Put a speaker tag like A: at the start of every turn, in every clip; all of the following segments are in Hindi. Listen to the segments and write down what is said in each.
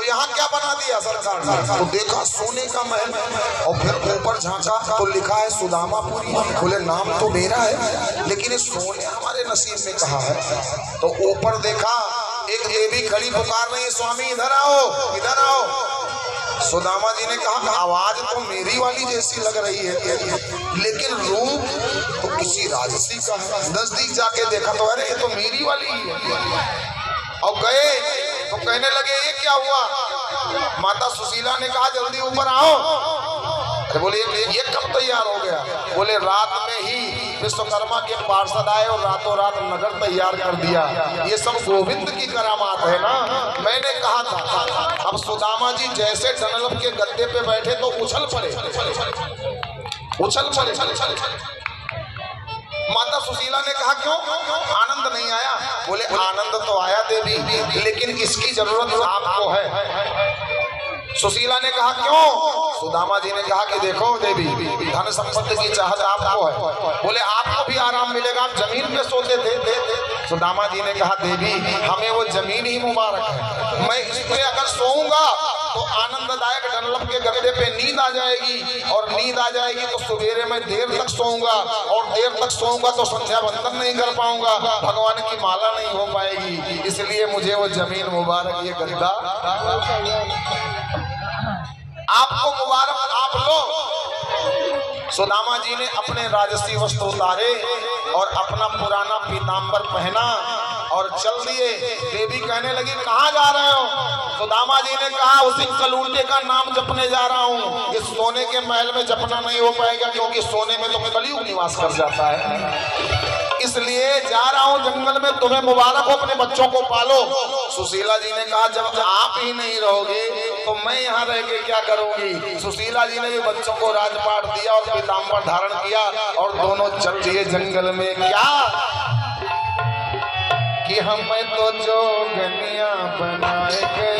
A: यहाँ क्या बना दिया सरकार ने? तो देखा सोने का महल, और फिर ऊपर झांका तो लिखा है सुदामापुरी। बोले नाम तो मेरा है लेकिन ये सोने हमारे नसीब में कहा है। तो ऊपर देखा एक देवी खड़ी पुकार रही है, स्वामी इधर आओ, इधर आओ। सुदामा जी ने कहा आवाज तो मेरी वाली जैसी लग रही है लेकिन रूप तो किसी राजसी का है। नजदीक जाके देखा तो अरे ये तो मेरी वाली ही है। और गए तो कहने लगे ये क्या हुआ? माता सुशीला ने कहा जल्दी ऊपर आओ। अरे बोले ये कब तैयार हो गया? बोले रात में ही विश्वकर्मा के पार्षद आए और रातों रात नगर तैयार कर दिया। ये सब गोविंद की करामात है ना। मैंने कहा था। अब सुदामा जी जैसे डनलप के गद्दे पे बैठे तो उछल पड़े, उछल पड़े। माता सुशीला ने कहा क्यों आनंद नहीं आया? बोले आनंद तो आया देवी, लेकिन इसकी जरूरत आपको है। सुशीला ने कहा क्यों? सुदामा जी ने कहा कि देखो देवी धन संपत्ति की चाहत आपको है। बोले आपको भी आराम मिलेगा, आप जमीन पे सोते थे। सुदामा जी ने कहा देवी हमें वो जमीन ही मुबारक है। मैं इस पे अगर सोऊंगा तो आनंददायक डनलप के गद्दे पे नींद आ जाएगी, और नींद आ जाएगी तो सवेरे मैं देर तक सोऊंगा, और देर तक सोऊंगा तो संध्या बंदन नहीं कर पाऊंगा, भगवान की माला नहीं हो पाएगी। इसलिए मुझे वो जमीन मुबारक, ये गद्दा आपको मुबारक, आप लो। सुदामा जी ने अपने राजसी वस्त्र उतारे और अपना पुराना पीताम्बर पहना और चल दिए। देवी कहने लगी कहाँ जा रहे हो? सुदामा जी ने कहा उसी कलूटे का नाम जपने जा रहा हूँ। इस सोने के महल में जपना नहीं हो पाएगा क्योंकि सोने में तो कलयुग निवास कर जाता है, इसलिए जा रहा हूँ जंगल में। तुम्हें मुबारक हो, अपने बच्चों को पालो। सुशीला जी ने कहा जब आप ही नहीं रहोगे तो मैं यहाँ रह के क्या करूंगी? सुशीला जी ने भी बच्चों को राजपाट दिया और पीताम्बर धारण किया और दोनों चल दिए जंगल में। क्या कि हमें तो जोगनिया बनाए गए,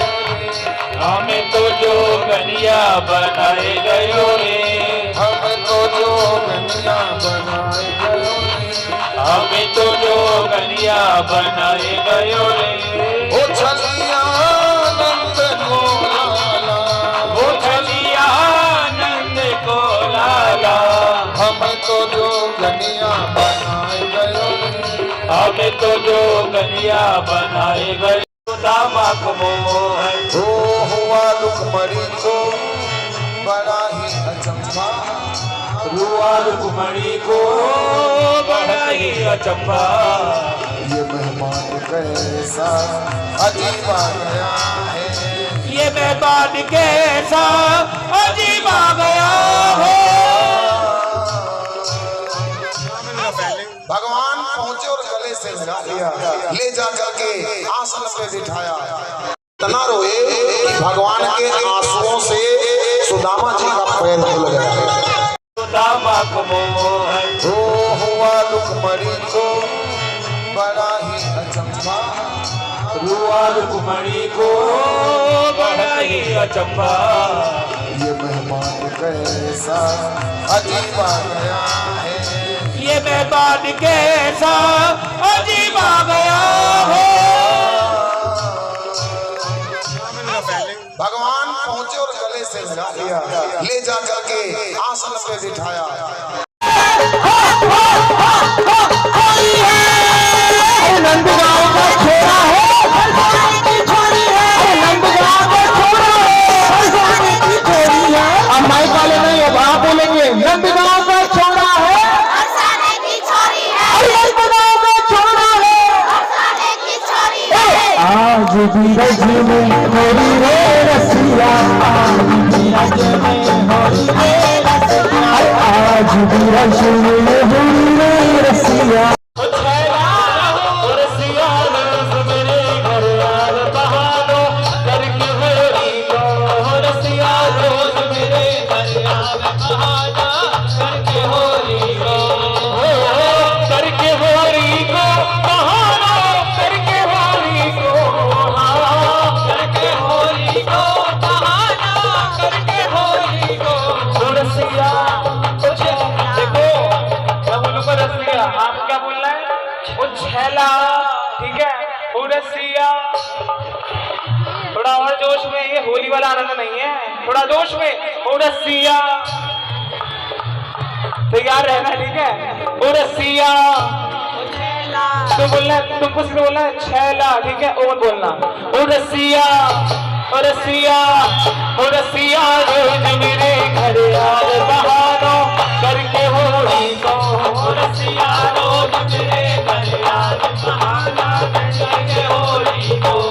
B: हमें तो जोगनिया बनाए गयो रे,
A: हमें तो जोगनिया बनाए गयो,
B: हमें तो जोगनिया बनाए गयो रे।
A: ओ छलिया नंद को लाला,
B: ओ छलिया नंद को लाला,
A: हमें तो जोगनिया बनाए गयो,
B: हमें तो जोगनिया बनाए गयो। सुदामा को मोह
A: ओ हुआ रुक्मणी को बड़ा ही अचंभा,
B: हुआ रुक्मणी को बड़ा ही अचंभा।
A: ये मेहमान कैसा अजीब आ गया है,
B: ये मेहमान कैसा अजीब आ गया है।
A: भगवान पहुंचे और गले से लगा लिया, ले जा करके आसन पे बिठाया। इतना रोए कि भगवान के आंसुओं से सुदामा जी का पैर धुल गया।
B: सुदामा को मोह
A: ओ हुआ रुक्मणी को बड़ा ही अचंभा,
B: हुआ रुक्मणी को बड़ा ही अचंभा।
A: ये मेहमान कैसा अजीब आ गया है,
B: ये मेहमान कैसा अजीब आ गया है।
A: भगवान पहुंचे और गले से लगा लिया, ले जा करके आसन पे बिठाया।
C: नंदगांव का छोरा है, छोरी है, नंदगांव का छोरा है, छोरी है। अब माइक वाले नहीं अब आप बोलेंगे नंदगांव का छोरा है, नंदगांव का छोरा है। आज भी रजी में होरी रे रसिया, आज भी रजी में होरी रे रसिया, आज भी रजी में होरी रे रसिया।
B: जोश में, ये होली वाला आनंद नहीं है, थोड़ा जोश में। ओ रसिया, तैयार रहना, ठीक है। ओ रसिया, तुम बोलना, तुमको सिर्फ बोलना है छैला, ठीक है, ओ मत बोलना। ओ रसिया, ओ रसिया, ओ रसिया, रोज मेरे घर यार बहानो करके होली को। ओ रसिया, रोज मेरे घर यार बहाना करके होली को।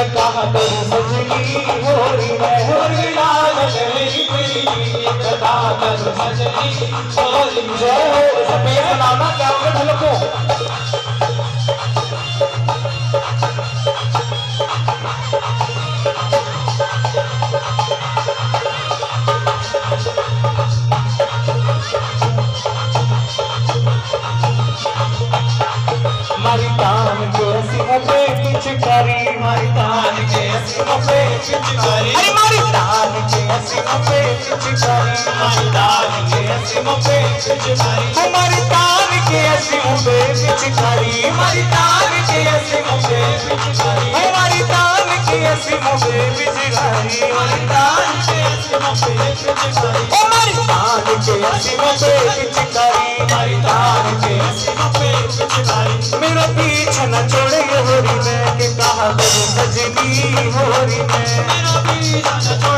B: कहा करूं सजनी होरी मैं, होरी लाल मेरी प्रीति कहा करूं सजनी होरी मैं। सफेद बनाना क्या होगा ढलको। मारी तान के सिंह पे पिचकारी, मारी तान के सिंह पे पिचकारी, अरे मारी तान के सिंह पे पिचकारी, मारी तान के सिंह पे पिचकारी, हमारी तान के सिंह पे पिचकारी, मारी तान के सिंह पे पिचकारी, हमारी तान के सिंह पे पिचकारी, मारी तान के सिंह पे पिचकारी, हमारी तान के सिंह पे पिचकारी, मारी तान के सिंह पे पिचकारी। मेरा पीछे न छोड़े होरी में, के कहा करूं सजनी होरी में, मेरा पीछे न छोड़े